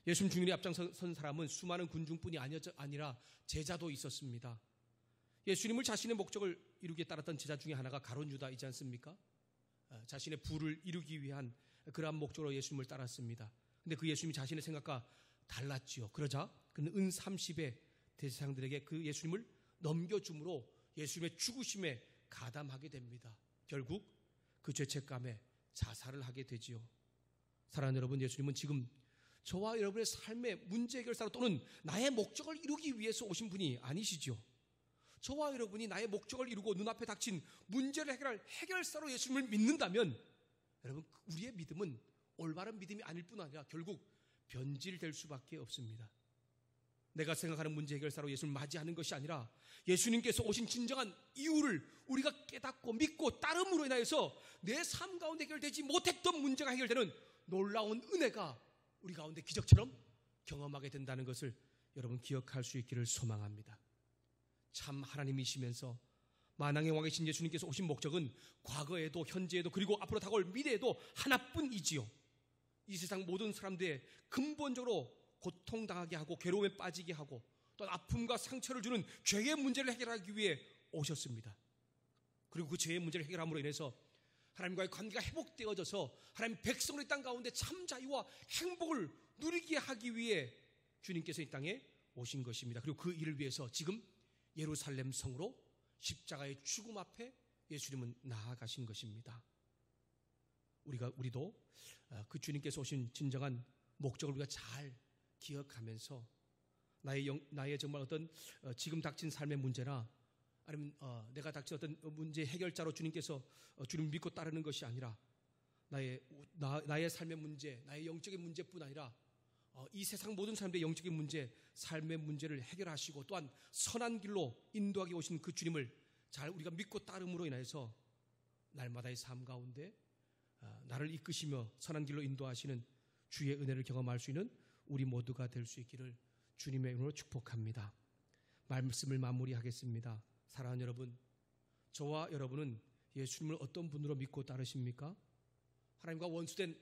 예수님 중일에 앞장선 사람은 수많은 군중뿐이 아니라 제자도 있었습니다. 예수님을 자신의 목적을 이루기에 따랐던 제자 중에 하나가 가룟 유다이지 않습니까? 자신의 부를 이루기 위한 그러한 목적으로 예수님을 따랐습니다. 근데 그 예수님이 자신의 생각과 달랐지요. 그러자 그는 은 30의 대제사장들에게 그 예수님을 넘겨줌으로 예수님의 죽으심에 가담하게 됩니다. 결국 그 죄책감에 자살을 하게 되지요. 사랑하는 여러분, 예수님은 지금 저와 여러분의 삶의 문제 해결사로 또는 나의 목적을 이루기 위해서 오신 분이 아니시죠. 저와 여러분이 나의 목적을 이루고 눈앞에 닥친 문제를 해결할 해결사로 예수님을 믿는다면 여러분, 우리의 믿음은 올바른 믿음이 아닐 뿐 아니라 결국 변질될 수밖에 없습니다. 내가 생각하는 문제 해결사로 예수님을 맞이하는 것이 아니라 예수님께서 오신 진정한 이유를 우리가 깨닫고 믿고 따름으로 인하여서 내 삶 가운데 해결되지 못했던 문제가 해결되는 놀라운 은혜가 우리 가운데 기적처럼 경험하게 된다는 것을 여러분 기억할 수 있기를 소망합니다. 참 하나님이시면서 만왕의 왕이신 예수님께서 오신 목적은 과거에도 현재에도 그리고 앞으로 다가올 미래에도 하나뿐이지요. 이 세상 모든 사람들의 근본적으로 고통당하게 하고 괴로움에 빠지게 하고 또 아픔과 상처를 주는 죄의 문제를 해결하기 위해 오셨습니다. 그리고 그 죄의 문제를 해결함으로 인해서 하나님과의 관계가 회복되어져서 하나님 백성의 땅 가운데 참 자유와 행복을 누리게 하기 위해 주님께서 이 땅에 오신 것입니다. 그리고 그 일을 위해서 지금 예루살렘 성으로 십자가의 죽음 앞에 예수님은 나아가신 것입니다. 우리도 그 주님께서 오신 진정한 목적을 우리가 잘 기억하면서 나의 정말 어떤 지금 닥친 삶의 문제나 아니면 내가 닥친 어떤 문제 해결자로 주님께서 주님을 믿고 따르는 것이 아니라 나의 삶의 문제, 나의 영적인 문제뿐 아니라 이 세상 모든 사람들의 영적인 문제, 삶의 문제를 해결하시고 또한 선한 길로 인도하게 오신 그 주님을 잘 우리가 믿고 따름으로 인해서 날마다의 삶 가운데 나를 이끄시며 선한 길로 인도하시는 주의 은혜를 경험할 수 있는 우리 모두가 될 수 있기를 주님의 이름으로 축복합니다. 말씀을 마무리하겠습니다. 사랑하는 여러분, 저와 여러분은 예수님을 어떤 분으로 믿고 따르십니까? 하나님과 원수된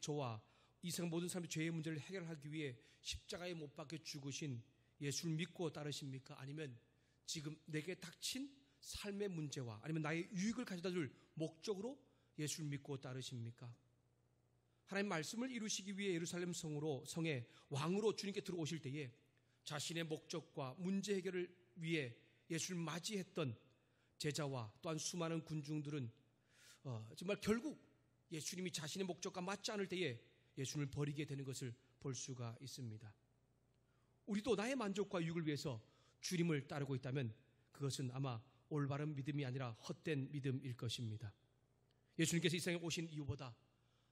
저와 이 세상 모든 사람의 죄의 문제를 해결하기 위해 십자가에 못 박혀 죽으신 예수를 믿고 따르십니까? 아니면 지금 내게 닥친 삶의 문제와 아니면 나의 유익을 가져다 줄 목적으로 예수를 믿고 따르십니까? 하나님 말씀을 이루시기 위해 예루살렘 성에 왕으로 주님께 들어오실 때에 자신의 목적과 문제 해결을 위해 예수를 맞이했던 제자와 또한 수많은 군중들은 정말 결국 예수님이 자신의 목적과 맞지 않을 때에 예수님을 버리게 되는 것을 볼 수가 있습니다. 우리도 나의 만족과 유익을 위해서 주님을 따르고 있다면 그것은 아마 올바른 믿음이 아니라 헛된 믿음일 것입니다. 예수님께서 이 세상에 오신 이유보다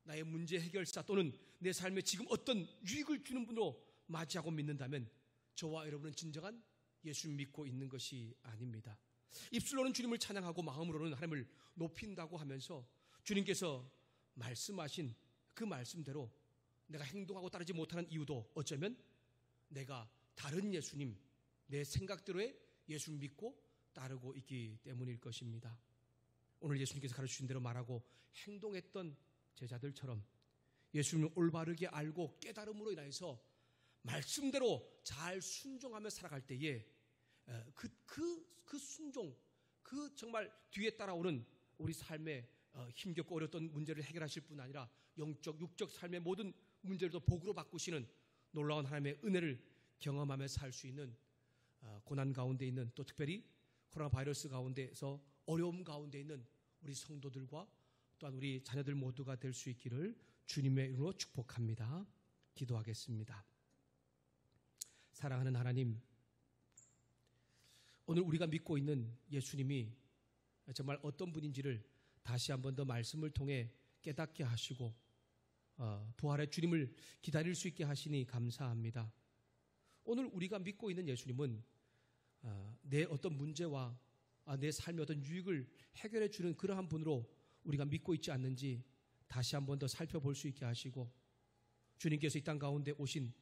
나의 문제 해결사 또는 내 삶에 지금 어떤 유익을 주는 분으로 맞이하고 믿는다면 저와 여러분은 진정한 예수를 믿고 있는 것이 아닙니다. 입술로는 주님을 찬양하고 마음으로는 하나님을 높인다고 하면서 주님께서 말씀하신 그 말씀대로 내가 행동하고 따르지 못하는 이유도 어쩌면 내가 다른 예수님, 내 생각대로의 예수를 믿고 따르고 있기 때문일 것입니다. 오늘 예수님께서 가르치신 대로 말하고 행동했던 제자들처럼 예수님을 올바르게 알고 깨달음으로 인해서 말씀대로 잘 순종하며 살아갈 때에 그 순종, 그 정말 뒤에 따라오는 우리 삶에 힘겹고 어려웠던 문제를 해결하실 뿐 아니라 영적, 육적 삶의 모든 문제를 복으로 바꾸시는 놀라운 하나님의 은혜를 경험하며 살 수 있는 고난 가운데 있는 또 특별히 코로나 바이러스 가운데서 어려움 가운데 있는 우리 성도들과 또한 우리 자녀들 모두가 될 수 있기를 주님의 이름으로 축복합니다. 기도하겠습니다. 사랑하는 하나님, 오늘 우리가 믿고 있는 예수님이 정말 어떤 분인지를 다시 한 번 더 말씀을 통해 깨닫게 하시고 부활의 주님을 기다릴 수 있게 하시니 감사합니다. 오늘 우리가 믿고 있는 예수님은 내 어떤 문제와 내 삶의 어떤 유익을 해결해 주는 그러한 분으로 우리가 믿고 있지 않는지 다시 한 번 더 살펴볼 수 있게 하시고 주님께서 이 땅 가운데 오신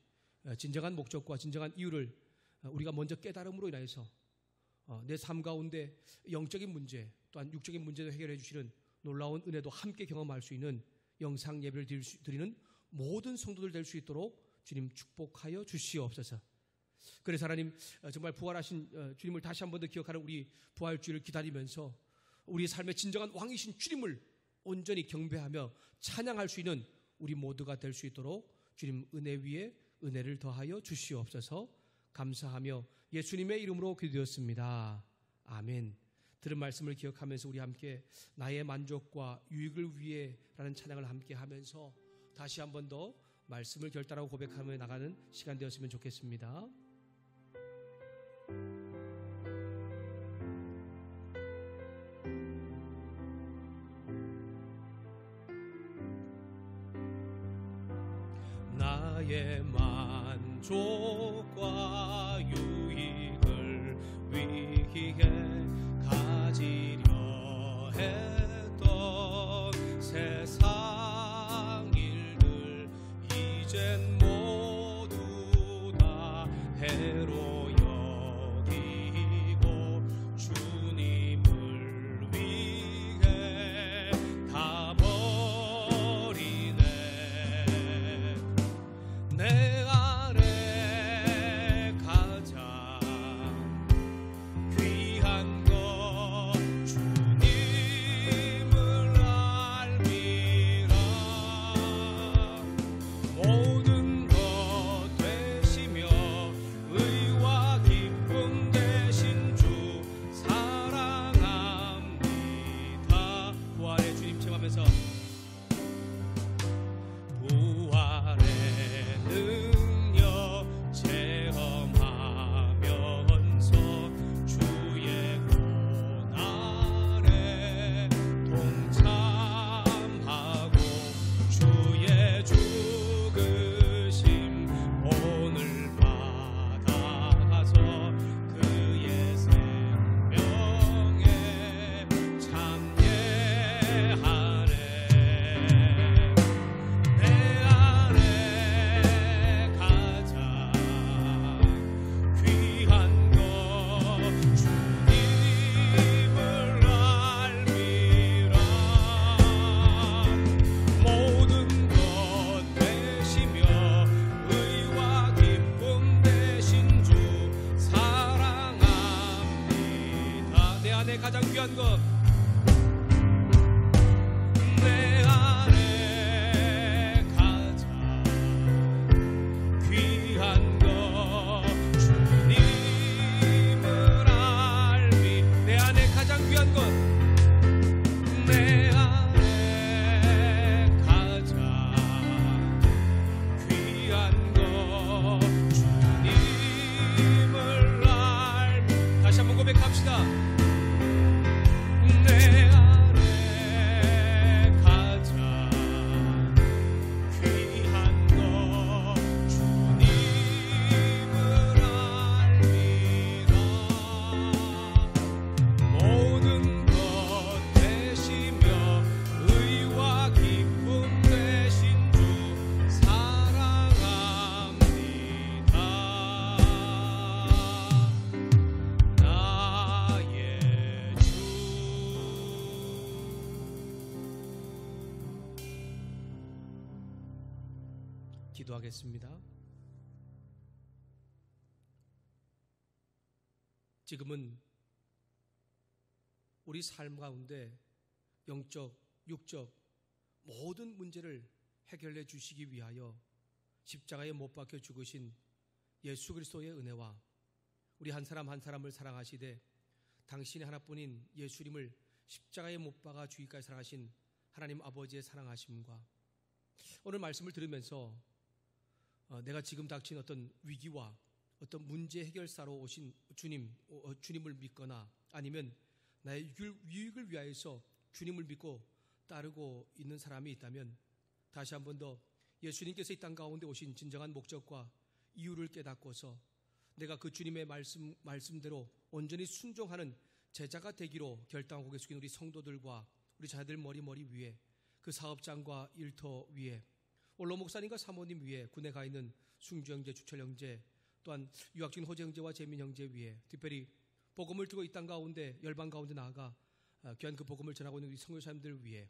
진정한 목적과 진정한 이유를 우리가 먼저 깨달음으로 인해서 내 삶 가운데 영적인 문제 또한 육적인 문제도 해결해 주시는 놀라운 은혜도 함께 경험할 수 있는 영상 예배를 드리는 모든 성도들 될 수 있도록 주님 축복하여 주시옵소서. 그래서 하나님 정말 부활하신 주님을 다시 한 번 더 기억하는 우리 부활주의를 기다리면서 우리 삶의 진정한 왕이신 주님을 온전히 경배하며 찬양할 수 있는 우리 모두가 될 수 있도록 주님 은혜 위에 은혜를 더하여 주시옵소서. 감사하며 예수님의 이름으로 기도드렸습니다. 아멘. 들은 말씀을 기억하면서 우리 함께 나의 만족과 유익을 위해라는 찬양을 함께 하면서 다시 한 번 더 말씀을 결단하고 고백하며 나가는 시간 되었으면 좋겠습니다. 나의 만족과 유익을 위해 가지려 했던 세상 일들 이젠 모두 다 해로 여기고 주님을 위해 다 버리네. 내 안에 가장 귀한 것 주님을 알미라. 모든 것 되시며 의와 기쁨 되신 주 사랑합니다. 부활의 주님 체험하면서 부활의 능력 체험하면서 주의 고난에 동참하고 주의 죽음 기도하겠습니다. 지금은 우리 삶 가운데 영적, 육적 모든 문제를 해결해 주시기 위하여 십자가에 못 박혀 죽으신 예수 그리스도의 은혜와 우리 한 사람 한 사람을 사랑하시되 당신의 하나뿐인 예수님을 십자가에 못 박아 주기까지 사랑하신 하나님 아버지의 사랑하심과 오늘 말씀을 들으면서 내가 지금 닥친 어떤 위기와 어떤 문제 해결사로 오신 주님을 믿거나 아니면 나의 유익을 위하여서 주님을 믿고 따르고 있는 사람이 있다면 다시 한 번 더 예수님께서 이 땅 가운데 오신 진정한 목적과 이유를 깨닫고서 내가 그 주님의 말씀대로 온전히 순종하는 제자가 되기로 결단하고 계신 우리 성도들과 우리 자녀들 머리 위에 그 사업장과 일터 위에 원로 목사님과 사모님 위에 군에 가 있는 승주 형제, 주철 형제 또한 유학 중인 호재 형제와 재민 형제 위에 특별히 복음을 들고 이 땅 가운데 열방 가운데 나아가 귀한 그 복음을 전하고 있는 우리 선교사님들 위해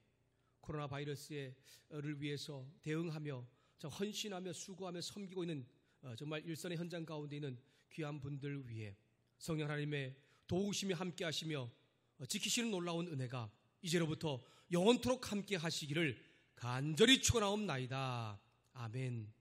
코로나 바이러스를 위해서 대응하며 헌신하며 수고하며 섬기고 있는 정말 일선의 현장 가운데 있는 귀한 분들 위해 성령 하나님의 도우심이 함께 하시며 지키시는 놀라운 은혜가 이제로부터 영원토록 함께 하시기를 간절히 축원하옵나이다. 아멘.